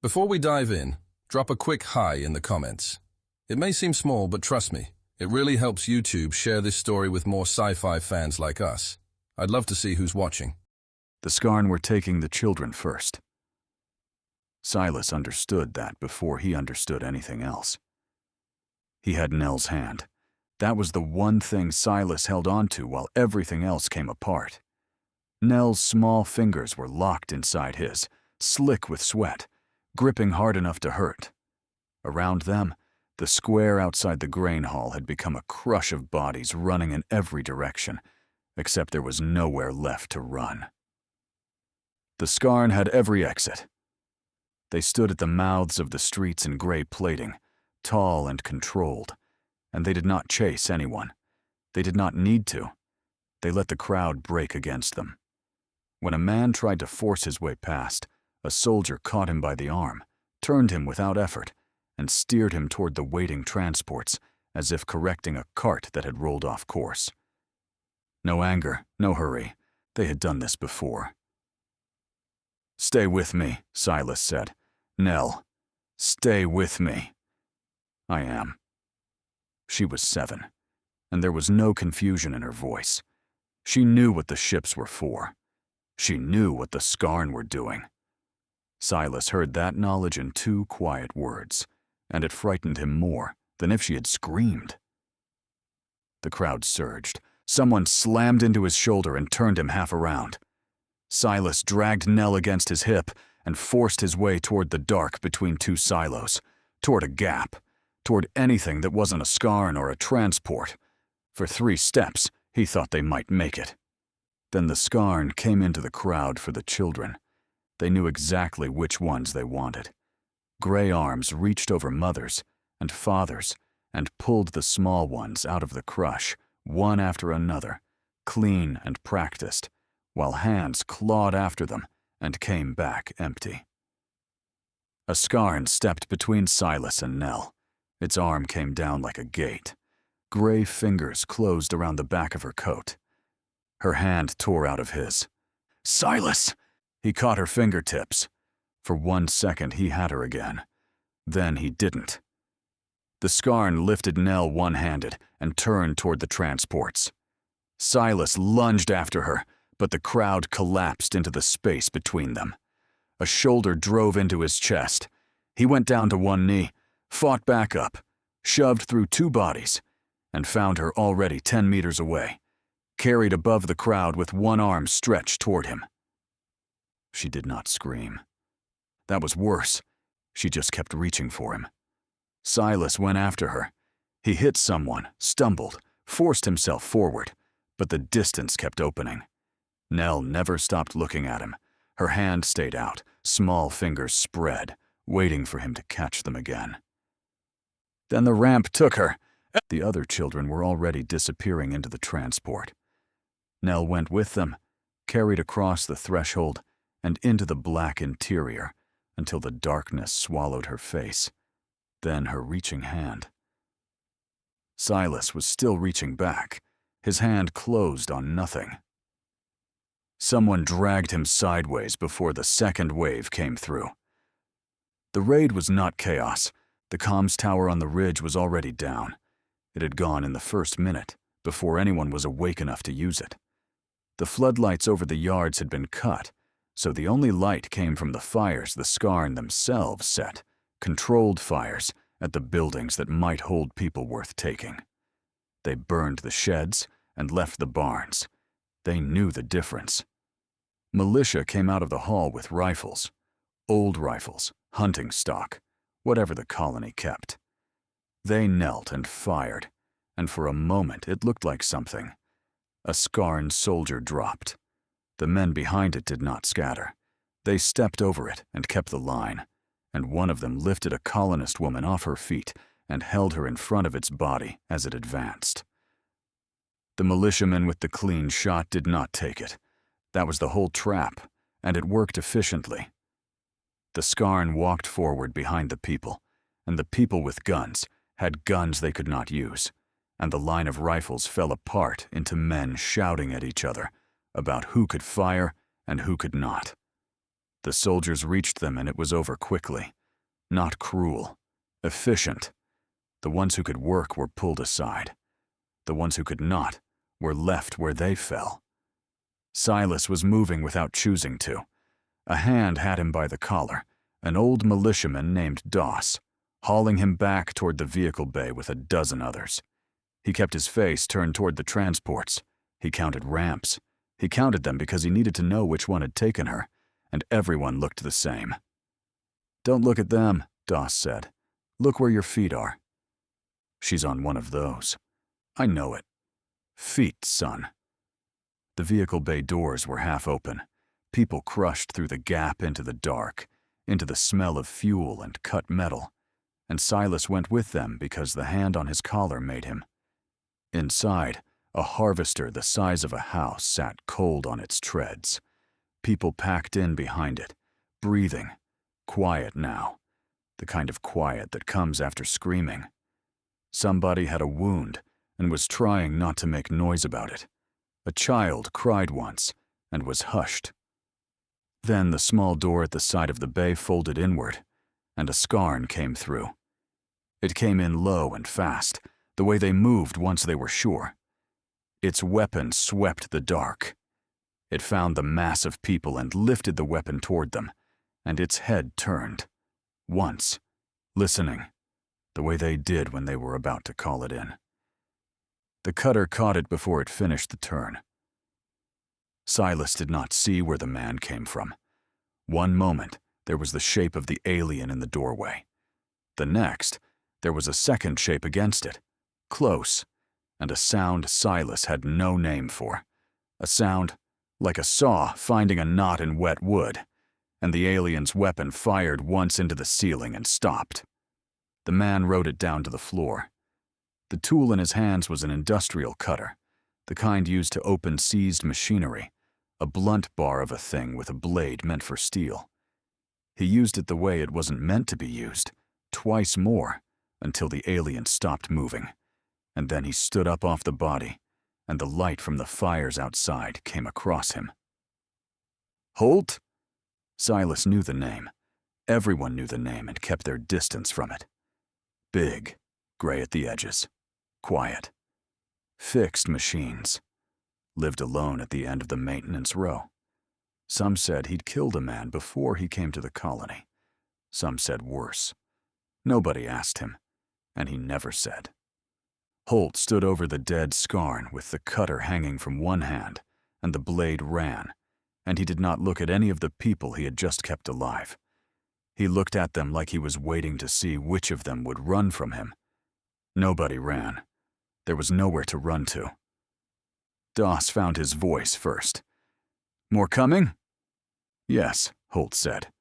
Before we dive in, drop a quick hi in the comments. It may seem small, but trust me, it really helps YouTube share this story with more sci-fi fans like us. I'd love to see who's watching. The Scarn were taking the children first. Silas understood that before he understood anything else. He had Nell's hand. That was the one thing Silas held on to while everything else came apart. Nell's small fingers were locked inside his, slick with sweat, gripping hard enough to hurt. Around them, the square outside the grain hall had become a crush of bodies running in every direction, except there was nowhere left to run. The Scarn had every exit. They stood at the mouths of the streets in gray plating, tall and controlled, and they did not chase anyone. They did not need to. They let the crowd break against them. When a man tried to force his way past, a soldier caught him by the arm, turned him without effort, and steered him toward the waiting transports, as if correcting a cart that had rolled off course. No anger, no hurry. They had done this before. "Stay with me," Silas said. "Nell, stay with me." "I am." She was 7, and there was no confusion in her voice. She knew what the ships were for. She knew what the Scarn were doing. Silas heard that knowledge in 2 quiet words, and it frightened him more than if she had screamed. The crowd surged. Someone slammed into his shoulder and turned him half around. Silas dragged Nell against his hip and forced his way toward the dark between 2 silos, toward a gap, toward anything that wasn't a Scarn or a transport. For 3 steps, he thought they might make it. Then the Scarn came into the crowd for the children. They knew exactly which ones they wanted. Gray arms reached over mothers and fathers and pulled the small ones out of the crush, one after another, clean and practiced, while hands clawed after them and came back empty. A Scarn stepped between Silas and Nell. Its arm came down like a gate. Gray fingers closed around the back of her coat. Her hand tore out of his. "Silas!" He caught her fingertips. For 1 second he had her again. Then he didn't. The Scarn lifted Nell one-handed and turned toward the transports. Silas lunged after her, but the crowd collapsed into the space between them. A shoulder drove into his chest. He went down to one knee, fought back up, shoved through 2 bodies, and found her already 10 meters away, carried above the crowd with one arm stretched toward him. She did not scream. That was worse. She just kept reaching for him. Silas went after her. He hit someone, stumbled, forced himself forward, but the distance kept opening. Nell never stopped looking at him. Her hand stayed out, small fingers spread, waiting for him to catch them again. Then the ramp took her. The other children were already disappearing into the transport. Nell went with them, carried across the threshold, and into the black interior until the darkness swallowed her face, then her reaching hand. Silas was still reaching back, his hand closed on nothing. Someone dragged him sideways before the second wave came through. The raid was not chaos. The comms tower on the ridge was already down. It had gone in the first minute, before anyone was awake enough to use it. The floodlights over the yards had been cut, so the only light came from the fires the Scarn themselves set, controlled fires at the buildings that might hold people worth taking. They burned the sheds and left the barns. They knew the difference. Militia came out of the hall with rifles, old rifles, hunting stock, whatever the colony kept. They knelt and fired, and for a moment it looked like something. A Scarn soldier dropped. The men behind it did not scatter. They stepped over it and kept the line, and one of them lifted a colonist woman off her feet and held her in front of its body as it advanced. The militiamen with the clean shot did not take it. That was the whole trap, and it worked efficiently. The Scarn walked forward behind the people, and the people with guns had guns they could not use, and the line of rifles fell apart into men shouting at each other about who could fire and who could not. The soldiers reached them and it was over quickly. Not cruel. Efficient. The ones who could work were pulled aside. The ones who could not were left where they fell. Silas was moving without choosing to. A hand had him by the collar, an old militiaman named Doss, hauling him back toward the vehicle bay with a dozen others. He kept his face turned toward the transports. He counted ramps. He counted them because he needed to know which one had taken her, and everyone looked the same. "Don't look at them," Doss said. "Look where your feet are." "She's on one of those." "I know it." "Feet, son." The vehicle bay doors were half open. People crushed through the gap into the dark, into the smell of fuel and cut metal, and Silas went with them because the hand on his collar made him. Inside, a harvester the size of a house sat cold on its treads. People packed in behind it, breathing, quiet now, the kind of quiet that comes after screaming. Somebody had a wound and was trying not to make noise about it. A child cried once and was hushed. Then the small door at the side of the bay folded inward, and a scarn came through. It came in low and fast, the way they moved once they were sure. Its weapon swept the dark. It found the mass of people and lifted the weapon toward them, and its head turned. Once, listening, the way they did when they were about to call it in. The cutter caught it before it finished the turn. Silas did not see where the man came from. One moment, there was the shape of the alien in the doorway. The next, there was a second shape against it, close, and a sound Silas had no name for. A sound like a saw finding a knot in wet wood, and the alien's weapon fired once into the ceiling and stopped. The man rode it down to the floor. The tool in his hands was an industrial cutter, the kind used to open seized machinery, a blunt bar of a thing with a blade meant for steel. He used it the way it wasn't meant to be used, twice more, until the alien stopped moving, and then he stood up off the body, and the light from the fires outside came across him. Holt? Silas knew the name. Everyone knew the name and kept their distance from it. Big, gray at the edges, quiet. Fixed machines. Lived alone at the end of the maintenance row. Some said he'd killed a man before he came to the colony. Some said worse. Nobody asked him, and he never said. Holt stood over the dead Scarn with the cutter hanging from one hand, and the blade ran, and he did not look at any of the people he had just kept alive. He looked at them like he was waiting to see which of them would run from him. Nobody ran. There was nowhere to run to. Doss found his voice first. "More coming?" "Yes," Holt said.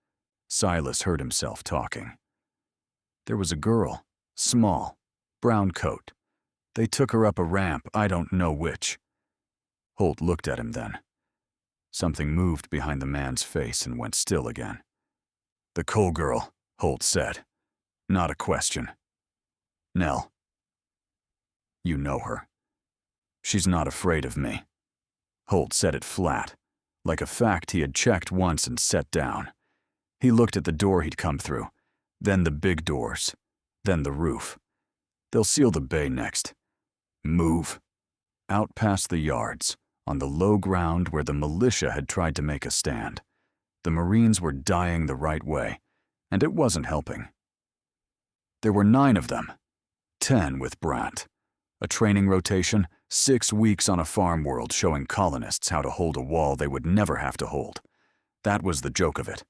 Silas heard himself talking. "There was a girl, small, brown coat. They took her up a ramp, I don't know which." Holt looked at him then. Something moved behind the man's face and went still again. "The Cole girl," Holt said. "Not a question. Nell. You know her. She's not afraid of me." Holt said it flat, like a fact he had checked once and set down. He looked at the door he'd come through, then the big doors, then the roof. "They'll seal the bay next. Move." Out past the yards, on the low ground where the militia had tried to make a stand. The Marines were dying the right way, and it wasn't helping. There were 9 of them, 10 with Brandt. A training rotation, 6 weeks on a farm world showing colonists how to hold a wall they would never have to hold. That was the joke of it.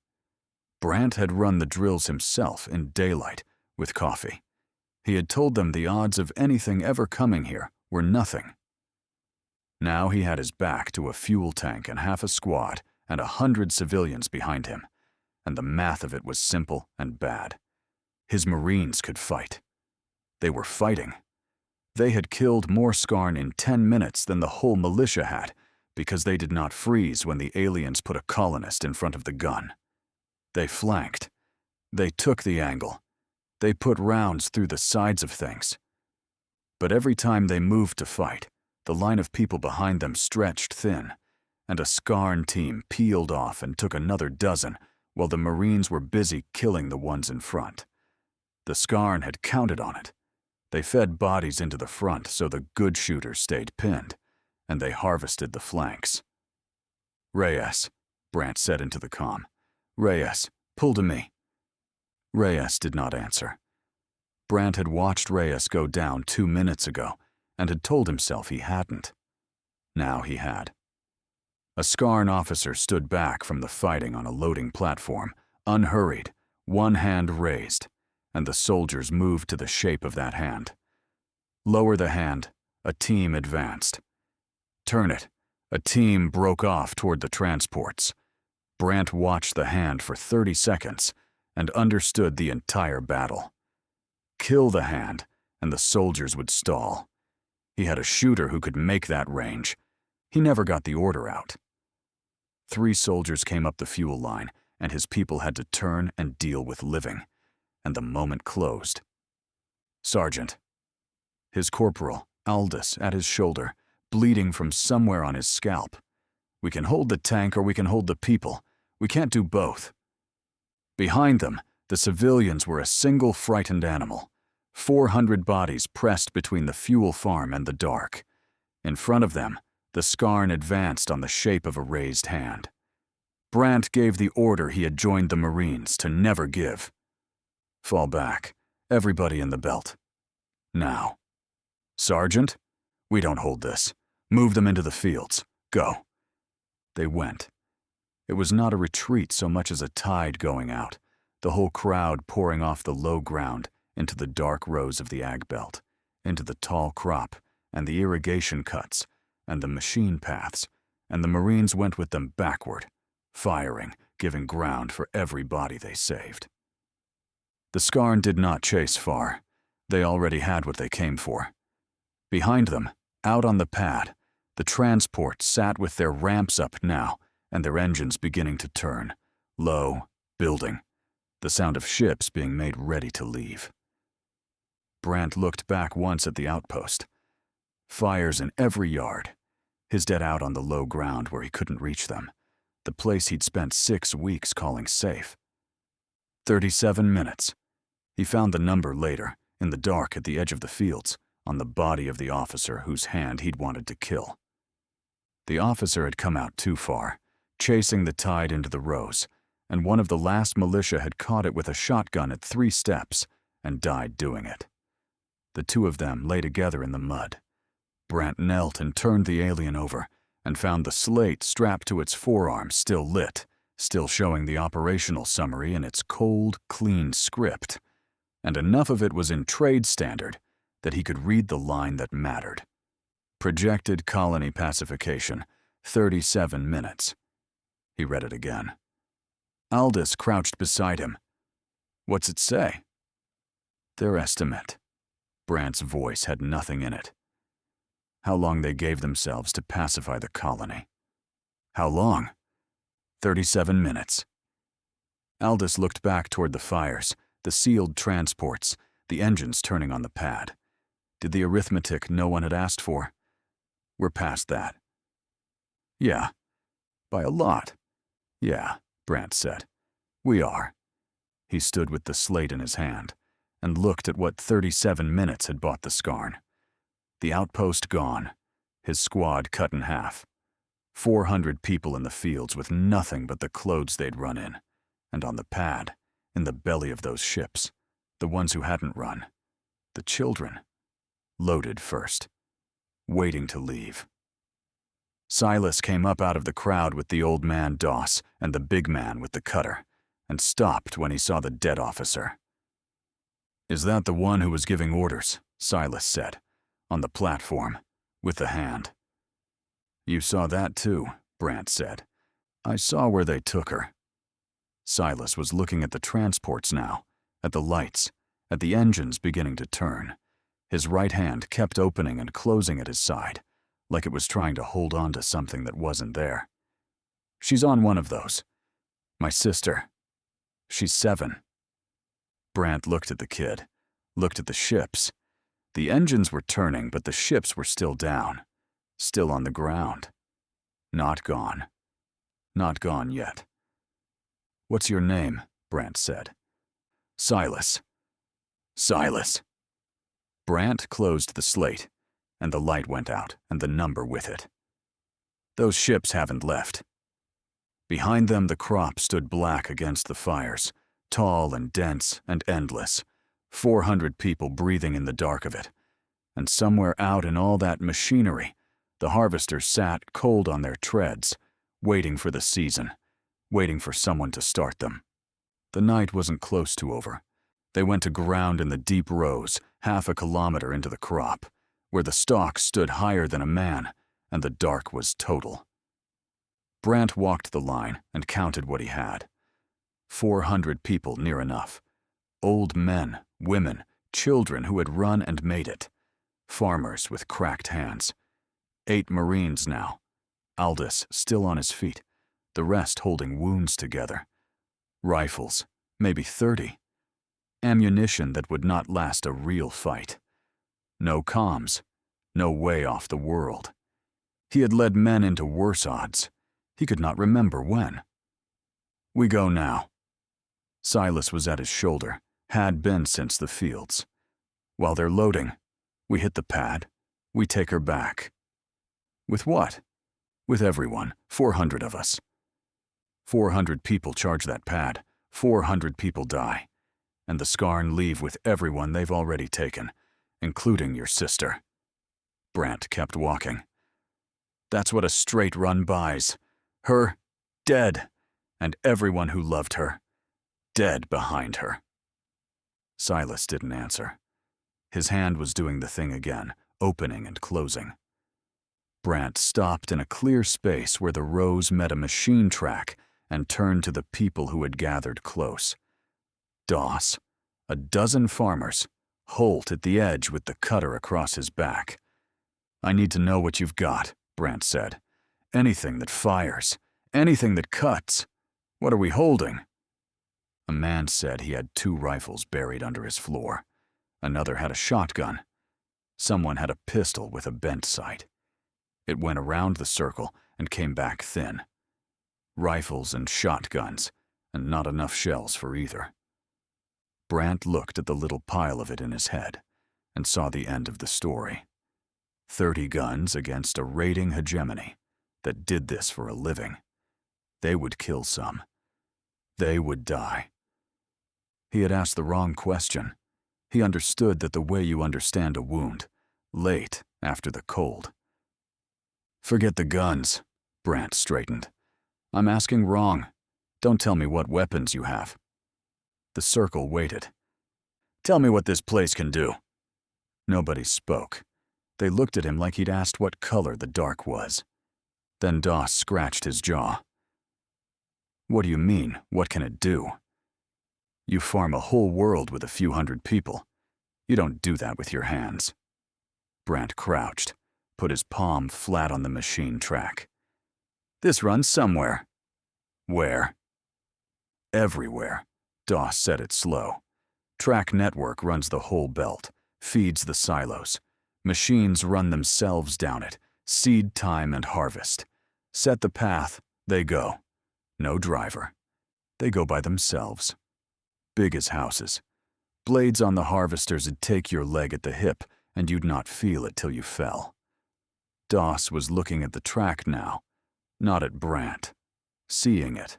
Brandt had run the drills himself in daylight, with coffee. He had told them the odds of anything ever coming here were nothing. Now he had his back to a fuel tank and half a squad and 100 civilians behind him, and the math of it was simple and bad. His Marines could fight. They were fighting. They had killed more Scarn in 10 minutes than the whole militia had, because they did not freeze when the aliens put a colonist in front of the gun. They flanked. They took the angle. They put rounds through the sides of things. But every time they moved to fight, the line of people behind them stretched thin, and a Scarn team peeled off and took another dozen, while the Marines were busy killing the ones in front. The Skarn had counted on it. They fed bodies into the front so the good shooters stayed pinned, and they harvested the flanks. "Reyes," Brandt said into the comm. "Reyes, pull to me." Reyes did not answer. Brandt had watched Reyes go down 2 minutes ago and had told himself he hadn't. Now he had. A Skarn officer stood back from the fighting on a loading platform, unhurried, one hand raised, and the soldiers moved to the shape of that hand. Lower the hand, a team advanced. Turn it, a team broke off toward the transports. Brandt watched the hand for 30 seconds and understood the entire battle. Kill the hand, and the soldiers would stall. He had a shooter who could make that range. He never got the order out. 3 soldiers came up the fuel line, and his people had to turn and deal with living, and the moment closed. "Sergeant." His corporal, Aldous, at his shoulder, bleeding from somewhere on his scalp. "We can hold the tank or we can hold the people. We can't do both." Behind them, the civilians were a single frightened animal. 400 bodies pressed between the fuel farm and the dark. In front of them, the Skarn advanced on the shape of a raised hand. Brandt gave the order he had joined the Marines to never give. "Fall back, everybody in the belt. Now." "Sergeant, we don't hold this. Move them into the fields. Go." They went. It was not a retreat so much as a tide going out, the whole crowd pouring off the low ground into the dark rows of the ag belt, into the tall crop and the irrigation cuts and the machine paths, and the Marines went with them backward, firing, giving ground for every body they saved. The Skarn did not chase far. They already had what they came for. Behind them, out on the pad, the transports sat with their ramps up now and their engines beginning to turn, low, building, the sound of ships being made ready to leave. Brandt looked back once at the outpost. Fires in every yard. His dead out on the low ground where he couldn't reach them. The place he'd spent 6 weeks calling safe. 37 minutes. He found the number later, in the dark at the edge of the fields, on the body of the officer whose hand he'd wanted to kill. The officer had come out too far, chasing the tide into the rows, and one of the last militia had caught it with a shotgun at 3 steps and died doing it. The 2 of them lay together in the mud. Brandt knelt and turned the alien over and found the slate strapped to its forearm still lit, still showing the operational summary in its cold, clean script, and enough of it was in trade standard that he could read the line that mattered. Projected colony pacification, 37 minutes. He read it again. Aldous crouched beside him. "What's it say?" "Their estimate." Brandt's voice had nothing in it. "How long they gave themselves to pacify the colony." "How long?" 37 minutes. Aldous looked back toward the fires, the sealed transports, the engines turning on the pad. Did the arithmetic no one had asked for? "We're past that." "Yeah. By a lot." "Yeah," Brandt said. "We are." He stood with the slate in his hand and looked at what 37 minutes had bought the Skarn. The outpost gone, his squad cut in half. 400 people in the fields with nothing but the clothes they'd run in, and on the pad, in the belly of those ships, the ones who hadn't run, the children, loaded first, waiting to leave. Silas came up out of the crowd with the old man Doss and the big man with the cutter, and stopped when he saw the dead officer. "Is that the one who was giving orders?" Silas said, "on the platform, with the hand." "You saw that too," Brandt said. "I saw where they took her." Silas was looking at the transports now, at the lights, at the engines beginning to turn. His right hand kept opening and closing at his side, like it was trying to hold on to something that wasn't there. "She's on one of those. My sister. She's 7. Brandt looked at the kid, looked at the ships. The engines were turning, but the ships were still down, still on the ground. Not gone. Not gone yet. "What's your name?" Brant said. "Silas." "Silas." Brant closed the slate, and the light went out, and the number with it. "Those ships haven't left." Behind them, the crop stood black against the fires, tall and dense and endless, 400 people breathing in the dark of it. And somewhere out in all that machinery, the harvesters sat cold on their treads, waiting for the season, waiting for someone to start them. The night wasn't close to over. They went to ground in the deep rows, half a kilometer into the crop, where the stalk stood higher than a man, and the dark was total. Brant walked the line and counted what he had. 400 people near enough. Old men, women, children who had run and made it. Farmers with cracked hands. 8 Marines now. Aldous still on his feet, the rest holding wounds together. Rifles, maybe 30. Ammunition that would not last a real fight. No comms, no way off the world. He had led men into worse odds. He could not remember when. "We go now." Silas was at his shoulder, had been since the fields. "While they're loading, we hit the pad, we take her back." "With what?" "With everyone, 400 of us. 400 people charge that pad, 400 people die. And the Scarn leave with everyone they've already taken, including your sister." Brant kept walking. "That's what a straight run buys. Her, dead, and everyone who loved her, dead behind her." Silas didn't answer. His hand was doing the thing again, opening and closing. Brant stopped in a clear space where the rows met a machine track and turned to the people who had gathered close. Doss, a dozen farmers, Holt at the edge with the cutter across his back. "I need to know what you've got," Brant said. "Anything that fires, anything that cuts. What are we holding?" A man said he had 2 rifles buried under his floor. Another had a shotgun. Someone had a pistol with a bent sight. It went around the circle and came back thin. Rifles and shotguns, and not enough shells for either. Brant looked at the little pile of it in his head and saw the end of the story. 30 guns against a raiding hegemony that did this for a living. They would kill some. They would die. He had asked the wrong question. He understood that the way you understand a wound, late after the cold. "Forget the guns," Brant straightened. "I'm asking wrong. Don't tell me what weapons you have." The circle waited. "Tell me what this place can do." Nobody spoke. They looked at him like he'd asked what color the dark was. Then Doss scratched his jaw. "What do you mean, what can it do?" "You farm a whole world with a few hundred people. You don't do that with your hands." Brant crouched, put his palm flat on the machine track. "This runs somewhere." "Where?" "Everywhere." Doss said it slow. "Track network runs the whole belt, feeds the silos. Machines run themselves down it, seed time and harvest. Set the path, they go. No driver. They go by themselves. Big as houses. Blades on the harvesters'd take your leg at the hip, and you'd not feel it till you fell." Doss was looking at the track now, not at Brant. Seeing it.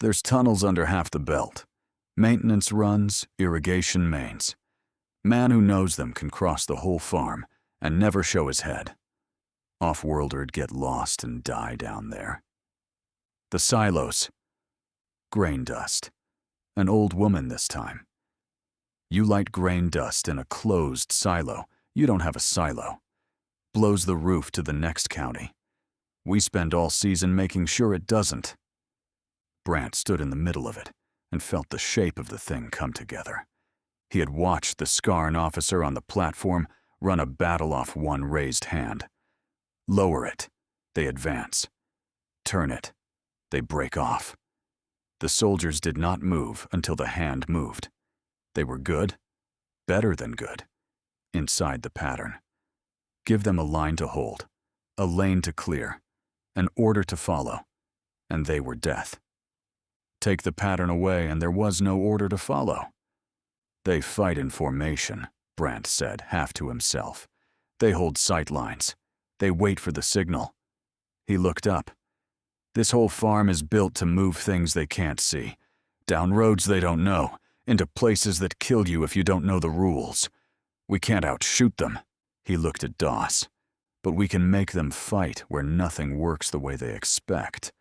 "There's tunnels under half the belt. Maintenance runs, irrigation mains. Man who knows them can cross the whole farm and never show his head. Off-worlder'd get lost and die down there. The silos. Grain dust. An old woman this time. You light grain dust in a closed silo. You don't have a silo. Blows the roof to the next county. We spend all season making sure it doesn't." Brant stood in the middle of it and felt the shape of the thing come together. He had watched the Scarn officer on the platform run a battle off one raised hand. Lower it, they advance. Turn it, they break off. The soldiers did not move until the hand moved. They were good, better than good, inside the pattern. Give them a line to hold, a lane to clear, an order to follow, and they were death. take the pattern away, and there was no order to follow. They fight in formation, Brandt said, half to himself. They hold sight lines. They wait for the signal. He looked up. This whole farm is built to move things they can't see, down roads they don't know, into places that kill you if you don't know the rules. We can't outshoot them. He looked at Doss. But we can make them fight where nothing works the way they expect.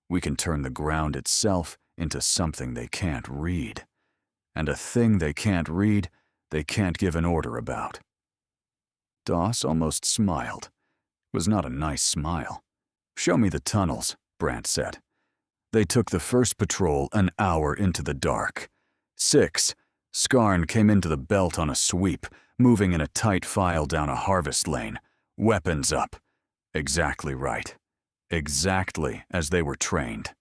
We can turn the ground itself into something they can't read. And a thing they can't read, they can't give an order about. Doss almost smiled. It was not a nice smile. "Show me the tunnels," Brandt said. They took the first patrol an hour into the dark. 6. Skarn came into the belt on a sweep, moving in a tight file down a harvest lane, weapons up. Exactly right. Exactly as they were trained.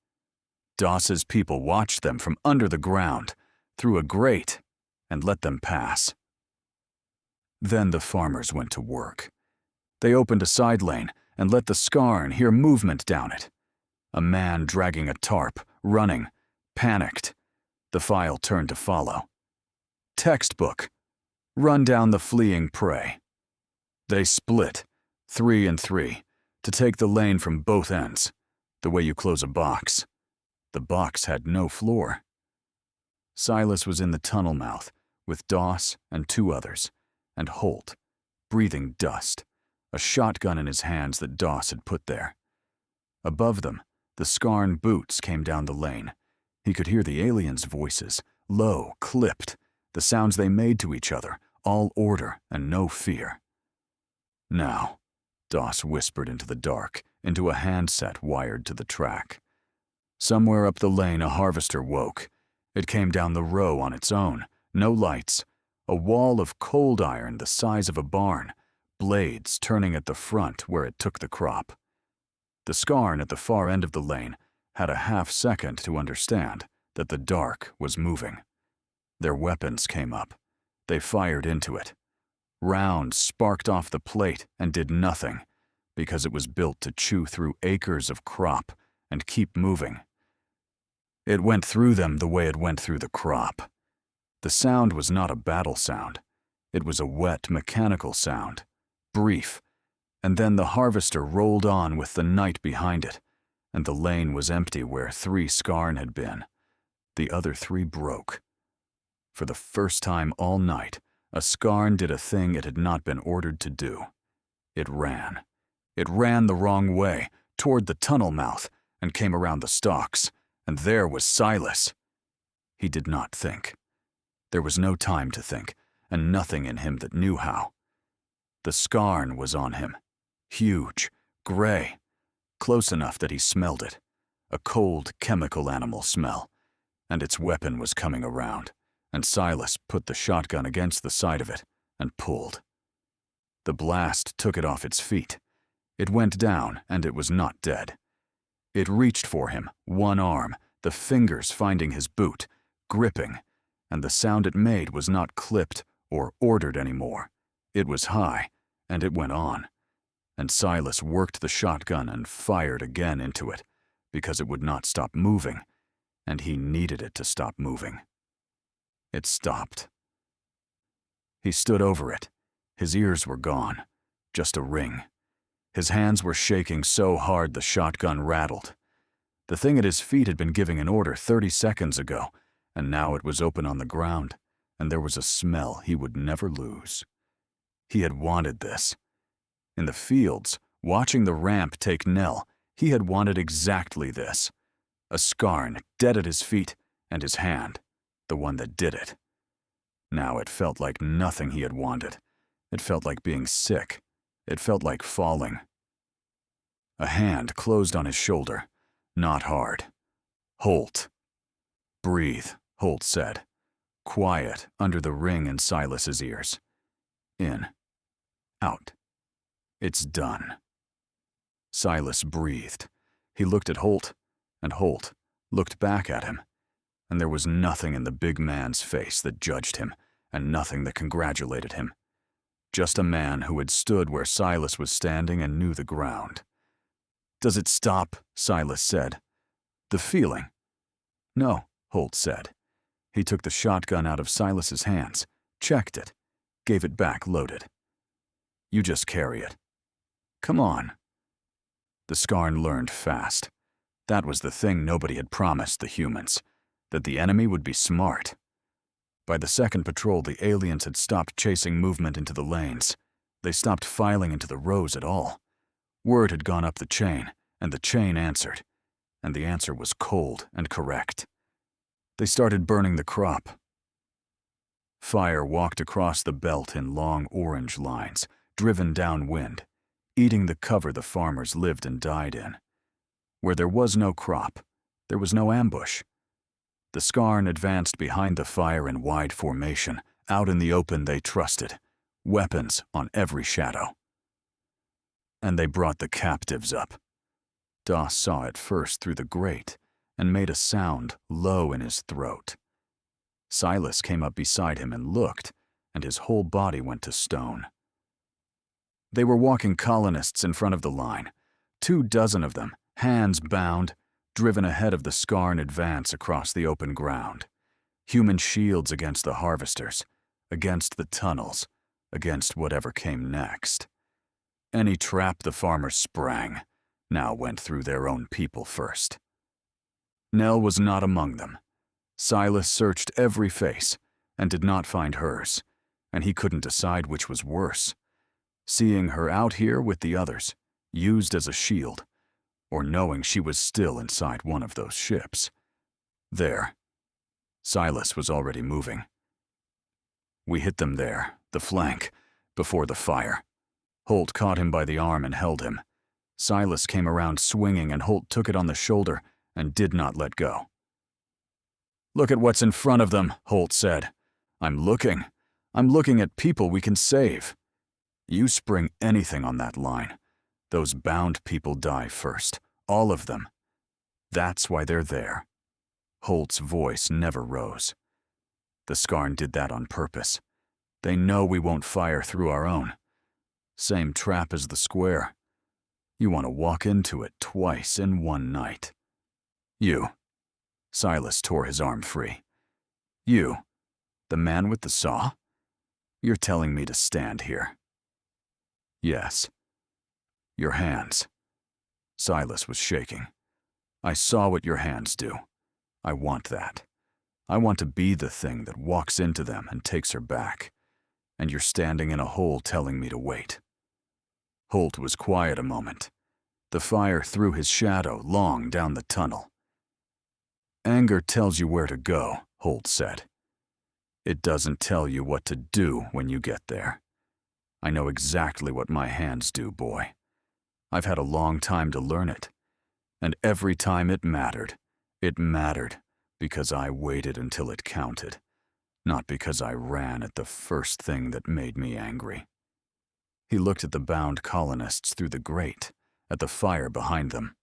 Doss's people watched them from under the ground, through a grate, and let them pass. Then the farmers went to work. They opened a side lane and let the Skarn hear movement down it. A man dragging a tarp, running, panicked. The file turned to follow. Textbook. Run down the fleeing prey. They split, 3 and 3, to take the lane from both ends, the way you close a box. The box had no floor. Silas was in the tunnel mouth, with Doss and 2 others, and Holt, breathing dust, a shotgun in his hands that Doss had put there. Above them, the Skarn boots came down the lane. He could hear the aliens' voices, low, clipped, the sounds they made to each other, all order and no fear. "Now," Doss whispered into the dark, into a handset wired to the track. Somewhere up the lane a harvester woke. It came down the row on its own, no lights, a wall of cold iron the size of a barn, blades turning at the front where it took the crop. The Skarn at the far end of the lane had a half-second to understand that the dark was moving. Their weapons came up. They fired into it. Rounds sparked off the plate and did nothing, because it was built to chew through acres of crop and keep moving. It went through them the way it went through the crop. The sound was not a battle sound. It was a wet, mechanical sound, brief, and then the harvester rolled on with the night behind it, and the lane was empty where 3 Skarn had been. The other 3 broke. For the first time all night, a Skarn did a thing it had not been ordered to do. It ran. It ran the wrong way, toward the tunnel mouth, and came around the stalks, and there was Silas. He did not think. There was no time to think, and nothing in him that knew how. The Skarn was on him, huge, gray, close enough that he smelled it, a cold chemical animal smell, and its weapon was coming around, and Silas put the shotgun against the side of it and pulled. The blast took it off its feet. It went down, and it was not dead. It reached for him, one arm, the fingers finding his boot, gripping, and the sound it made was not clipped or ordered anymore. It was high, and it went on. And Silas worked the shotgun and fired again into it, because it would not stop moving, and he needed it to stop moving. It stopped. He stood over it. His ears were gone, just a ring. His hands were shaking so hard the shotgun rattled. The thing at his feet had been giving an order 30 seconds ago, and now it was open on the ground, and there was a smell he would never lose. He had wanted this. In the fields, watching the ramp take Nell, he had wanted exactly this. A Skarn dead at his feet, and his hand, the one that did it. Now it felt like nothing he had wanted. It felt like being sick. It felt like falling. A hand closed on his shoulder, not hard. "Holt." "Breathe," Holt said. Quiet under the ring in Silas's ears. In. Out. "It's done." Silas breathed. He looked at Holt, and Holt looked back at him, and there was nothing in the big man's face that judged him, and nothing that congratulated him. Just a man who had stood where Silas was standing and knew the ground. "Does it stop?" Silas said. "The feeling." No, Holt said. He took the shotgun out of Silas's hands, checked it, gave it back loaded. You just carry it. Come on. The Skarn learned fast. That was the thing nobody had promised the humans, that the enemy would be smart. By the second patrol, the aliens had stopped chasing movement into the lanes. They stopped filing into the rows at all. Word had gone up the chain, and the chain answered. And the answer was cold and correct. They started burning the crop. Fire walked across the belt in long orange lines, driven downwind, eating the cover the farmers lived and died in. Where there was no crop, there was no ambush. The Skarn advanced behind the fire in wide formation. Out in the open they trusted, weapons on every shadow. And they brought the captives up. Doss saw it first through the grate and made a sound low in his throat. Silas came up beside him and looked, and his whole body went to stone. They were walking colonists in front of the line, 24 of them, hands bound, driven ahead of the Skarn advance across the open ground. Human shields against the harvesters, against the tunnels, against whatever came next. Any trap the farmers sprang now went through their own people first. Nell was not among them. Silas searched every face and did not find hers, and he couldn't decide which was worse. Seeing her out here with the others, used as a shield, or knowing she was still inside one of those ships. There. Silas was already moving. We hit them there, the flank, before the fire. Holt caught him by the arm and held him. Silas came around swinging and Holt took it on the shoulder and did not let go. Look at what's in front of them, Holt said. I'm looking at people we can save. You spring anything on that line. Those bound people die first, all of them. That's why they're there. Holt's voice never rose. The Skarn did that on purpose. They know we won't fire through our own. Same trap as the square. You want to walk into it twice in one night. You. Silas tore his arm free. You, the man with the saw? You're telling me to stand here. Yes. Your hands. Silas was shaking. I saw what your hands do. I want that. I want to be the thing that walks into them and takes her back. And you're standing in a hole telling me to wait. Holt was quiet a moment. The fire threw his shadow long down the tunnel. Anger tells you where to go, Holt said. It doesn't tell you what to do when you get there. I know exactly what my hands do, boy. I've had a long time to learn it. And every time it mattered because I waited until it counted, not because I ran at the first thing that made me angry. He looked at the bound colonists through the grate, at the fire behind them.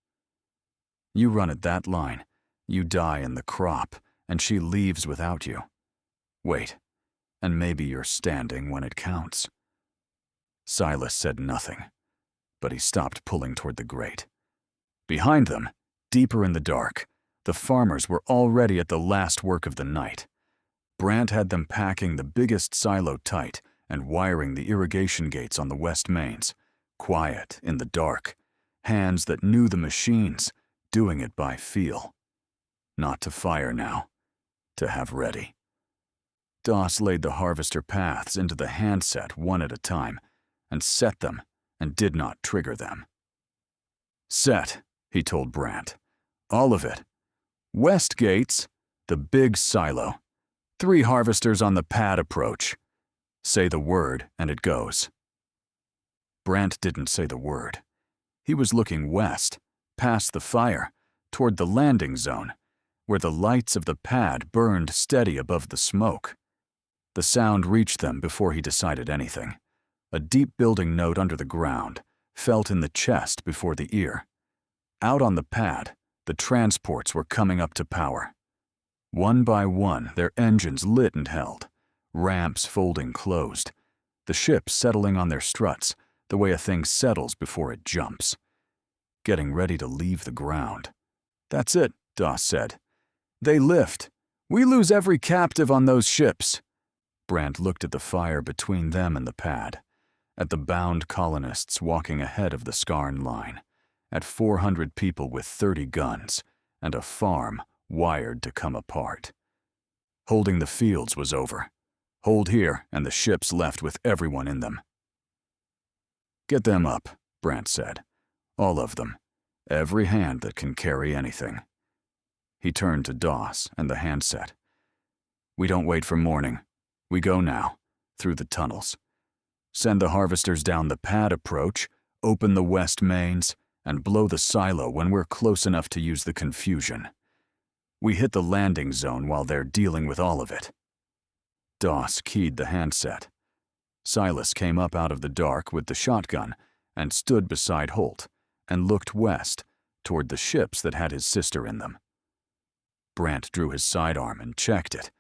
You run at that line, you die in the crop, and she leaves without you. Wait, and maybe you're standing when it counts. Silas said nothing, but he stopped pulling toward the grate. Behind them, deeper in the dark, the farmers were already at the last work of the night. Brant had them packing the biggest silo tight and wiring the irrigation gates on the west mains, quiet in the dark, hands that knew the machines, doing it by feel. Not to fire now, to have ready. Doss laid the harvester paths into the handset one at a time, and set them, and did not trigger them. Set, he told Brant. All of it. West gates, the big silo. 3 harvesters on the pad approach. Say the word, and it goes. Brant didn't say the word. He was looking west, past the fire, toward the landing zone, where the lights of the pad burned steady above the smoke. The sound reached them before he decided anything. A deep building note under the ground, felt in the chest before the ear. Out on the pad, the transports were coming up to power. One by one, their engines lit and held, ramps folding closed, the ships settling on their struts the way a thing settles before it jumps. Getting ready to leave the ground. That's it, Doss said. They lift. We lose every captive on those ships. Brant looked at the fire between them and the pad, at the bound colonists walking ahead of the Skarn line, at 400 people with 30 guns, and a farm wired to come apart. Holding the fields was over. Hold here, and the ships left with everyone in them. Get them up, Brant said. All of them. Every hand that can carry anything. He turned to Doss and the handset. We don't wait for morning. We go now, through the tunnels. Send the harvesters down the pad approach, open the west mains, and blow the silo when we're close enough to use the confusion. We hit the landing zone while they're dealing with all of it. Doss keyed the handset. Silas came up out of the dark with the shotgun and stood beside Holt and looked west toward the ships that had his sister in them. Brant drew his sidearm and checked it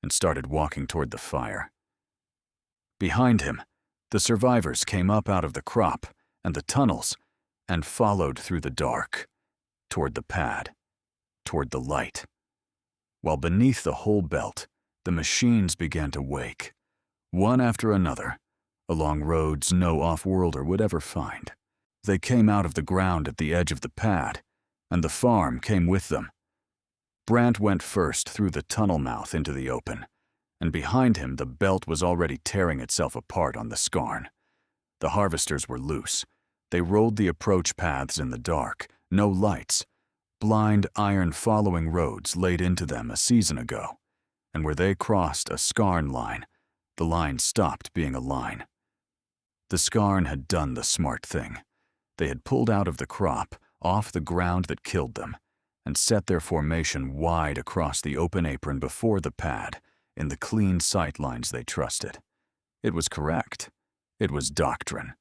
and started walking toward the fire. Behind him, the survivors came up out of the crop and the tunnels and followed through the dark, toward the pad, toward the light. While beneath the whole belt, the machines began to wake, one after another, along roads no off-worlder would ever find. They came out of the ground at the edge of the pad, and the farm came with them. Brant went first through the tunnel mouth into the open, and behind him the belt was already tearing itself apart on the Skarn. The harvesters were loose. They rolled the approach paths in the dark, no lights, blind iron-following roads laid into them a season ago, and where they crossed a Skarn line, the line stopped being a line. The Skarn had done the smart thing. They had pulled out of the crop, off the ground that killed them, and set their formation wide across the open apron before the pad, in the clean sight lines they trusted. It was correct. It was doctrine.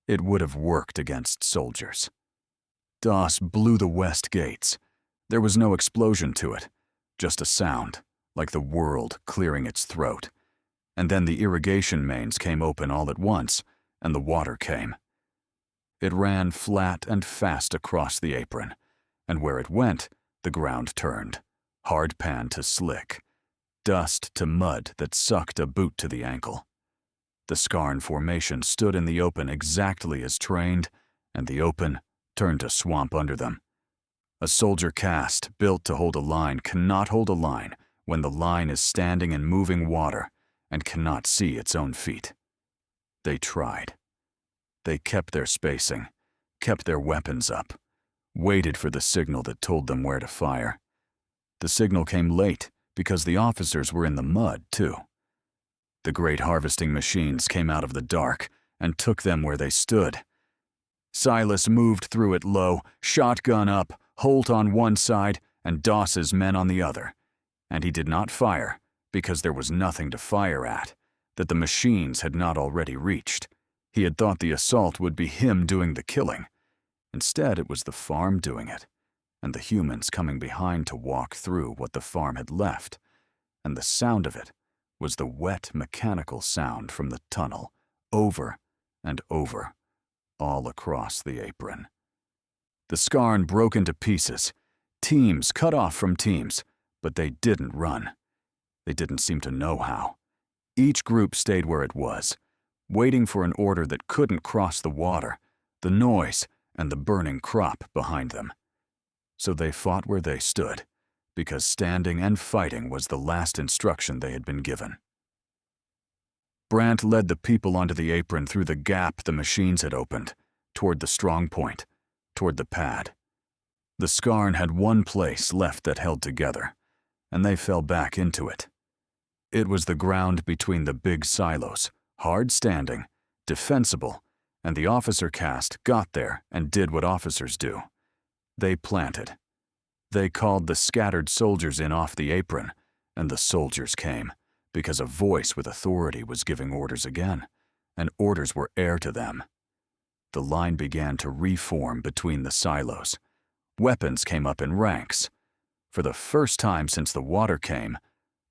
It would have worked against soldiers. Doss blew the west gates. There was no explosion to it, just a sound, like the world clearing its throat. And then the irrigation mains came open all at once, and the water came. It ran flat and fast across the apron, and where it went, the ground turned, hard pan to slick, dust to mud that sucked a boot to the ankle. The Skarn formation stood in the open exactly as trained, and the open turned to swamp under them. A soldier caste built to hold a line cannot hold a line when the line is standing in moving water and cannot see its own feet. They tried. They kept their spacing, kept their weapons up, waited for the signal that told them where to fire. The signal came late because the officers were in the mud, too. The great harvesting machines came out of the dark and took them where they stood. Silas moved through it low, shotgun up, Holt on one side and Doss's men on the other. And he did not fire because there was nothing to fire at, that the machines had not already reached. He had thought the assault would be him doing the killing. Instead, it was the farm doing it, and the humans coming behind to walk through what the farm had left, and the sound of it was the wet mechanical sound from the tunnel, over and over, all across the apron. The Skarn broke into pieces, teams cut off from teams, but they didn't run. They didn't seem to know how. Each group stayed where it was, waiting for an order that couldn't cross the water, the noise, and the burning crop behind them. So they fought where they stood, because standing and fighting was the last instruction they had been given. Brant led the people onto the apron through the gap the machines had opened, toward the strong point, toward the pad. The Skarn had one place left that held together, and they fell back into it. It was the ground between the big silos, hard standing, defensible, and the officer caste got there and did what officers do. They planted. They called the scattered soldiers in off the apron, and the soldiers came, because a voice with authority was giving orders again, and orders were air to them. The line began to reform between the silos. Weapons came up in ranks. For the first time since the water came,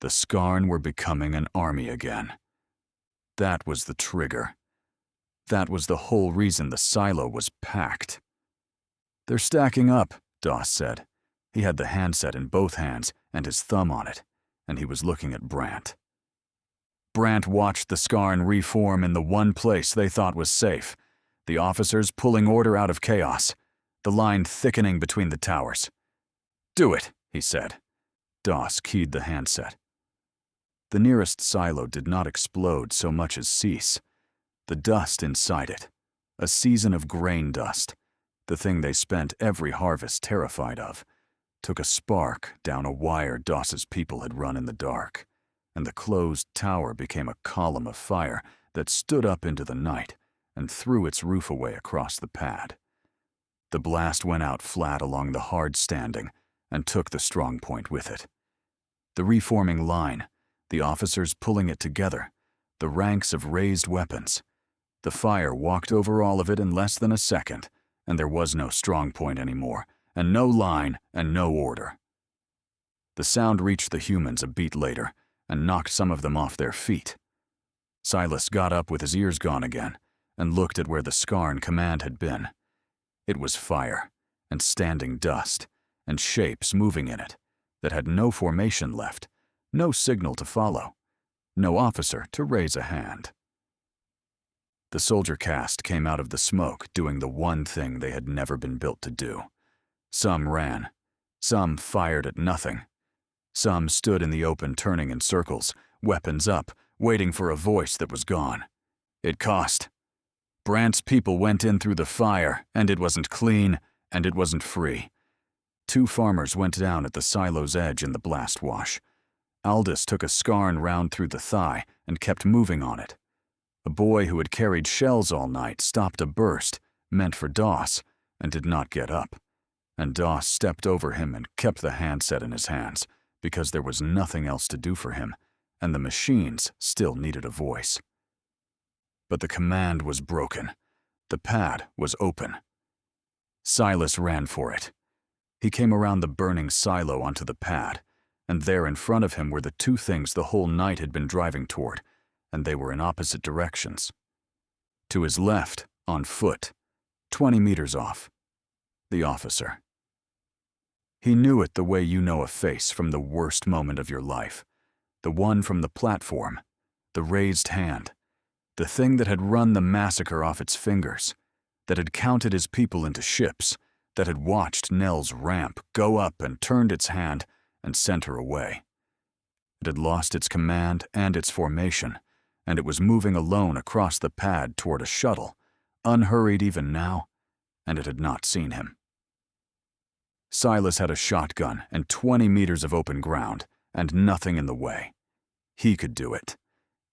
the Skarn were becoming an army again. That was the trigger. That was the whole reason the silo was packed. "They're stacking up," Doss said. He had the handset in both hands and his thumb on it, and he was looking at Brant. Brant watched the Skarn reform in the one place they thought was safe, the officers pulling order out of chaos, the line thickening between the towers. "Do it," he said. Doss keyed the handset. The nearest silo did not explode so much as cease. The dust inside it, a season of grain dust, the thing they spent every harvest terrified of, took a spark down a wire Doss's people had run in the dark, and the closed tower became a column of fire that stood up into the night and threw its roof away across the pad. The blast went out flat along the hard standing and took the strong point with it. The reforming line, the officers pulling it together, the ranks of raised weapons. The fire walked over all of it in less than a second, and there was no strong point anymore, and no line, and no order. The sound reached the humans a beat later and knocked some of them off their feet. Silas got up with his ears gone again and looked at where the Skarn command had been. It was fire, and standing dust, and shapes moving in it, that had no formation left, no signal to follow, no officer to raise a hand. The soldier caste came out of the smoke doing the one thing they had never been built to do. Some ran. Some fired at nothing. Some stood in the open turning in circles, weapons up, waiting for a voice that was gone. It cost. Brant's people went in through the fire, and it wasn't clean, and it wasn't free. 2 farmers went down at the silo's edge in the blast wash. Aldous took a Skarn round through the thigh and kept moving on it. A boy who had carried shells all night stopped a burst, meant for Doss, and did not get up. And Doss stepped over him and kept the handset in his hands, because there was nothing else to do for him, and the machines still needed a voice. But the command was broken. The pad was open. Silas ran for it. He came around the burning silo onto the pad, and there in front of him were the 2 things the whole night had been driving toward, and they were in opposite directions. To his left, on foot, 20 meters off, the officer. He knew it the way you know a face from the worst moment of your life, the one from the platform, the raised hand, the thing that had run the massacre off its fingers, that had counted his people into ships, that had watched Nell's ramp go up and turned its hand and sent her away. It had lost its command and its formation, and it was moving alone across the pad toward a shuttle, unhurried even now, and it had not seen him. Silas had a shotgun and 20 meters of open ground, and nothing in the way. He could do it.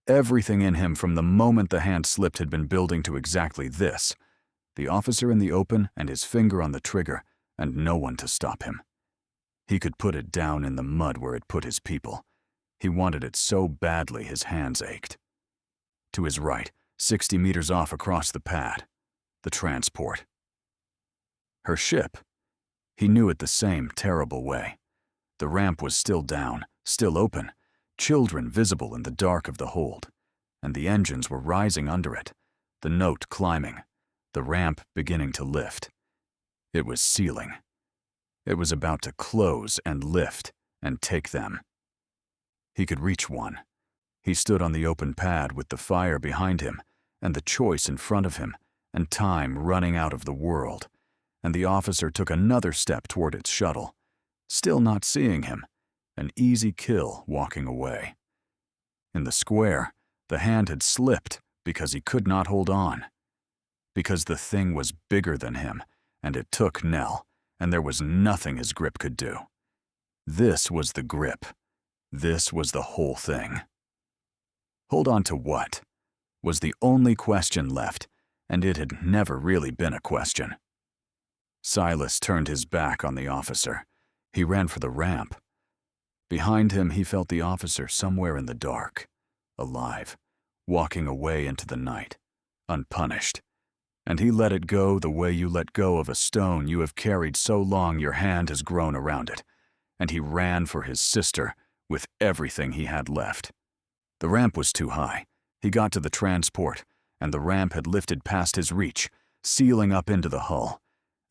Everything in him from the moment the hand slipped had been building to exactly this, the officer in the open and his finger on the trigger, and no one to stop him. He could put it down in the mud where it put his people. He wanted it so badly his hands ached. To his right, 60 meters off across the pad, the transport. Her ship. He knew it the same terrible way. The ramp was still down, still open, children visible in the dark of the hold, and the engines were rising under it, the note climbing, the ramp beginning to lift. It was sealing. It was about to close and lift and take them. He could reach one. He stood on the open pad with the fire behind him and the choice in front of him and time running out of the world, and the officer took another step toward its shuttle, still not seeing him, an easy kill walking away. In the square, the hand had slipped because he could not hold on, because the thing was bigger than him, and it took Nell, and there was nothing his grip could do. This was the grip. This was the whole thing. Hold on to what? Was the only question left, and it had never really been a question. Silas turned his back on the officer. He ran for the ramp. Behind him, he felt the officer somewhere in the dark, alive, walking away into the night, unpunished. And he let it go the way you let go of a stone you have carried so long your hand has grown around it. And he ran for his sister with everything he had left. The ramp was too high. He got to the transport, and the ramp had lifted past his reach, sealing up into the hull,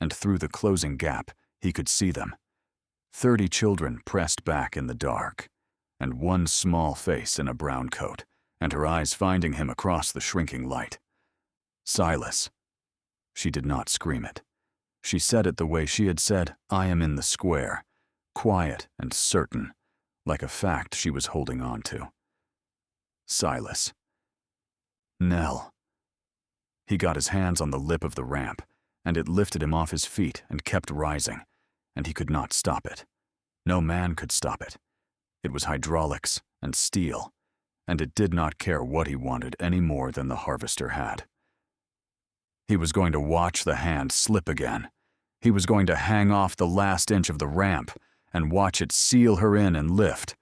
and through the closing gap, he could see them. 30 children pressed back in the dark, and one small face in a brown coat, and her eyes finding him across the shrinking light. Silas. She did not scream it. She said it the way she had said, "I am in the square," quiet and certain, like a fact she was holding on to. Silas. Nell. He got his hands on the lip of the ramp, and it lifted him off his feet and kept rising, and he could not stop it. No man could stop it. It was hydraulics and steel, and it did not care what he wanted any more than the harvester had. He was going to watch the hand slip again. He was going to hang off the last inch of the ramp and watch it seal her in and lift,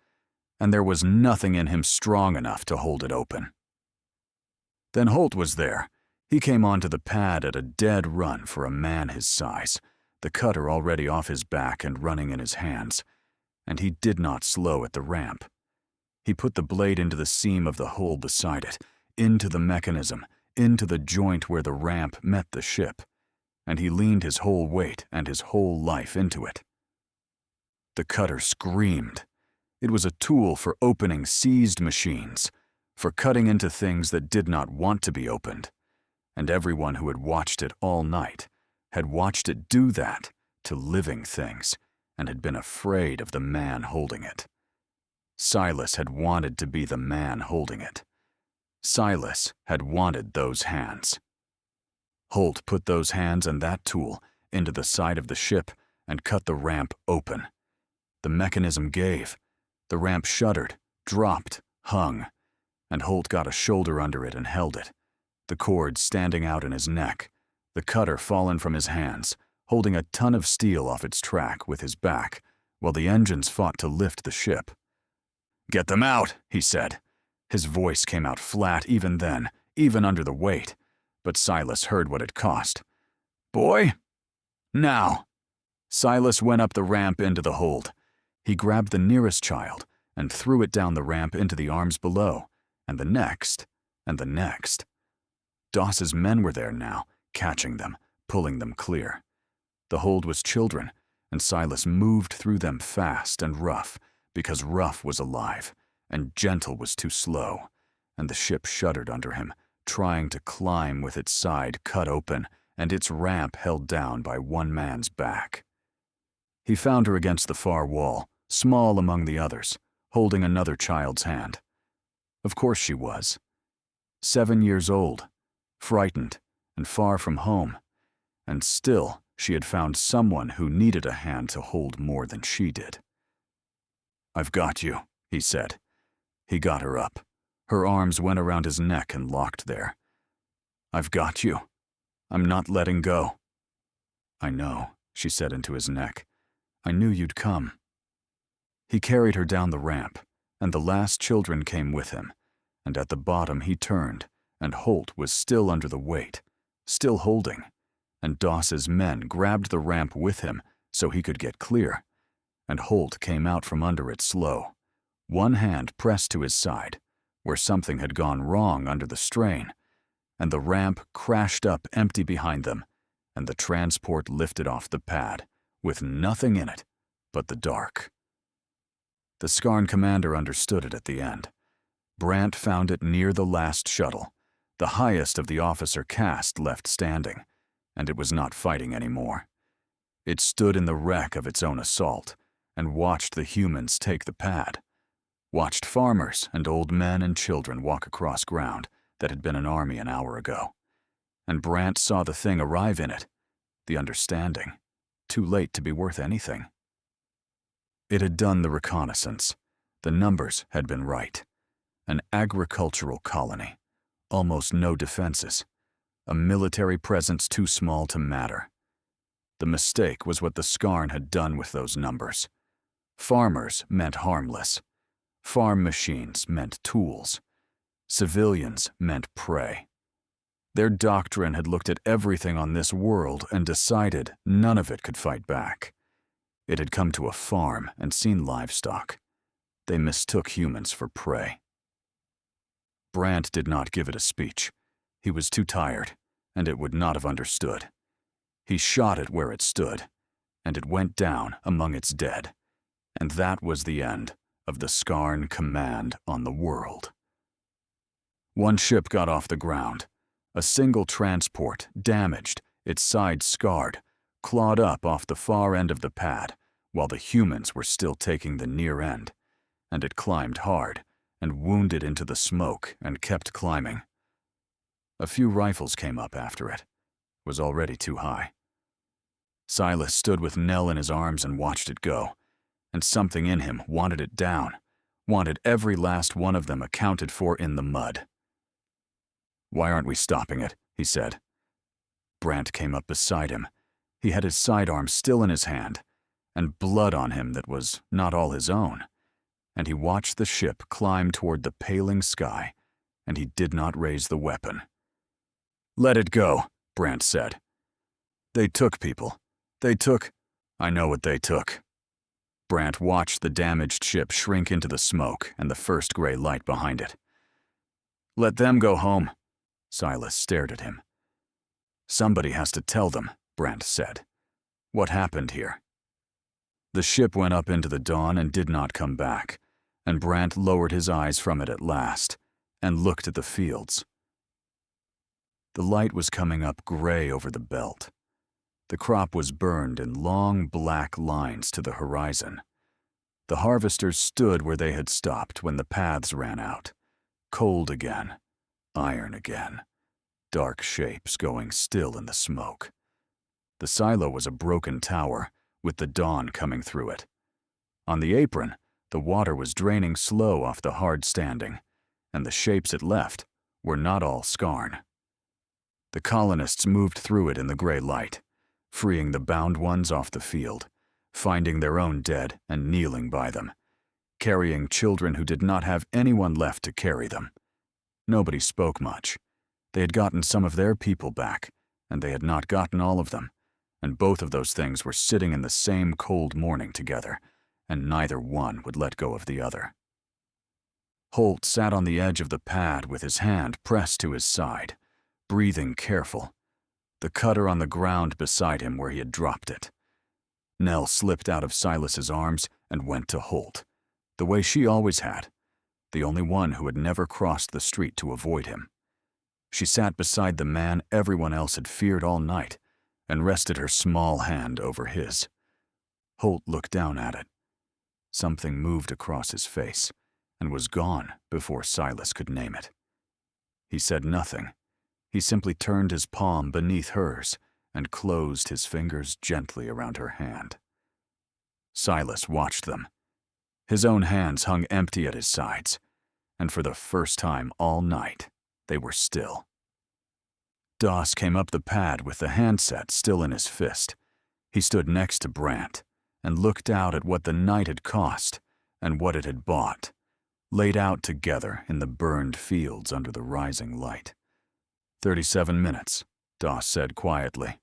and there was nothing in him strong enough to hold it open. Then Holt was there. He came onto the pad at a dead run for a man his size, the cutter already off his back and running in his hands, and he did not slow at the ramp. He put the blade into the seam of the hole beside it, into the mechanism, into the joint where the ramp met the ship, and he leaned his whole weight and his whole life into it. The cutter screamed. It was a tool for opening seized machines, for cutting into things that did not want to be opened, and everyone who had watched it all night had watched it do that to living things and had been afraid of the man holding it. Silas had wanted to be the man holding it. Silas had wanted those hands. Holt put those hands and that tool into the side of the ship and cut the ramp open. The mechanism gave. The ramp shuddered, dropped, hung, and Holt got a shoulder under it and held it, the cord standing out in his neck, the cutter fallen from his hands, holding a ton of steel off its track with his back, while the engines fought to lift the ship. "Get them out," he said. His voice came out flat even then, even under the weight, but Silas heard what it cost. "Boy, now." Silas went up the ramp into the hold. He grabbed the nearest child and threw it down the ramp into the arms below, and the next, and the next. Doss's men were there now, catching them, pulling them clear. The hold was children, and Silas moved through them fast and rough, because rough was alive, and gentle was too slow, and the ship shuddered under him, trying to climb with its side cut open and its ramp held down by one man's back. He found her against the far wall, small among the others, holding another child's hand. Of course she was. 7 years old, frightened, and far from home, and still she had found someone who needed a hand to hold more than she did. "I've got you," he said. He got her up. Her arms went around his neck and locked there. "I've got you. I'm not letting go." "I know," she said into his neck. "I knew you'd come." He carried her down the ramp, and the last children came with him, and at the bottom he turned, and Holt was still under the weight, still holding, and Doss's men grabbed the ramp with him so he could get clear, and Holt came out from under it slow, one hand pressed to his side, where something had gone wrong under the strain, and the ramp crashed up empty behind them, and the transport lifted off the pad, with nothing in it but the dark. The Scarn commander understood it at the end. Brant found it near the last shuttle, the highest of the officer caste left standing, and it was not fighting anymore. It stood in the wreck of its own assault, and watched the humans take the pad, watched farmers and old men and children walk across ground that had been an army an hour ago. And Brant saw the thing arrive in it, the understanding, too late to be worth anything. It had done the reconnaissance. The numbers had been right. An agricultural colony, almost no defenses, a military presence too small to matter. The mistake was what the Scarn had done with those numbers. Farmers meant harmless. Farm machines meant tools. Civilians meant prey. Their doctrine had looked at everything on this world and decided none of it could fight back. It had come to a farm and seen livestock. They mistook humans for prey. Brant did not give it a speech. He was too tired, and it would not have understood. He shot it where it stood, and it went down among its dead, And that was the end of the Skarn command on the world. One ship got off the ground. A single transport, damaged, its side scarred, clawed up off the far end of the pad, while the humans were still taking the near end, and it climbed hard and wounded into the smoke and kept climbing. A few rifles came up after it. It was already too high. Silas stood with Nell in his arms and watched it go, and something in him wanted it down, wanted every last one of them accounted for in the mud. "Why aren't we stopping it?" he said. Brant came up beside him. He had his sidearm still in his hand, and blood on him that was not all his own, and he watched the ship climb toward the paling sky, and he did not raise the weapon. "Let it go," Brant said. "They took people. I know what they took." Brant watched the damaged ship shrink into the smoke and the first gray light behind it. "Let them go home." Silas stared at him. "Somebody has to tell them," Brant said. "What happened here?" The ship went up into the dawn and did not come back, and Brant lowered his eyes from it at last and looked at the fields. The light was coming up gray over the belt. The crop was burned in long black lines to the horizon. The harvesters stood where they had stopped when the paths ran out, cold again, iron again, dark shapes going still in the smoke. The silo was a broken tower, with the dawn coming through it. On the apron, the water was draining slow off the hard standing, and the shapes it left were not all Skarn. The colonists moved through it in the gray light, freeing the bound ones off the field, finding their own dead and kneeling by them, carrying children who did not have anyone left to carry them. Nobody spoke much. They had gotten some of their people back, and they had not gotten all of them, and both of those things were sitting in the same cold morning together, and neither one would let go of the other. Holt sat on the edge of the pad with his hand pressed to his side, breathing careful, the cutter on the ground beside him where he had dropped it. Nell slipped out of Silas's arms and went to Holt, the way she always had, the only one who had never crossed the street to avoid him. She sat beside the man everyone else had feared all night and rested her small hand over his. Holt looked down at it. Something moved across his face and was gone before Silas could name it. He said nothing. He simply turned his palm beneath hers and closed his fingers gently around her hand. Silas watched them. His own hands hung empty at his sides, and for the first time all night, they were still. Doss came up the pad with the handset still in his fist. He stood next to Brant and looked out at what the night had cost and what it had bought, laid out together in the burned fields under the rising light. 37 minutes, Doss said quietly.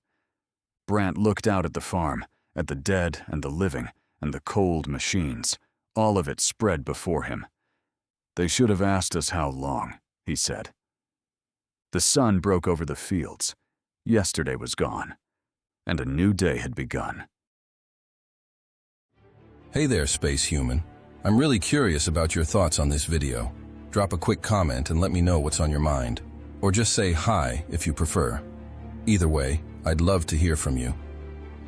Brant looked out at the farm, at the dead and the living, and the cold machines, all of it spread before him. "They should have asked us how long," he said. The sun broke over the fields. Yesterday was gone, and a new day had begun. Hey there, space human. I'm really curious about your thoughts on this video. Drop a quick comment and let me know what's on your mind. Or just say hi if you prefer. Either way, I'd love to hear from you.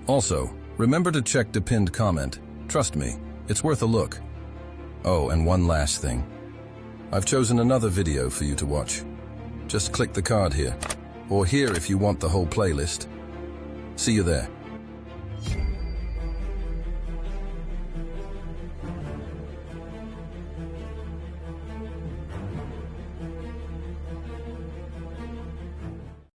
Also, remember to check the pinned comment. Trust me, it's worth a look. Oh, and one last thing. I've chosen another video for you to watch. Just click the card here, or here if you want the whole playlist. See you there.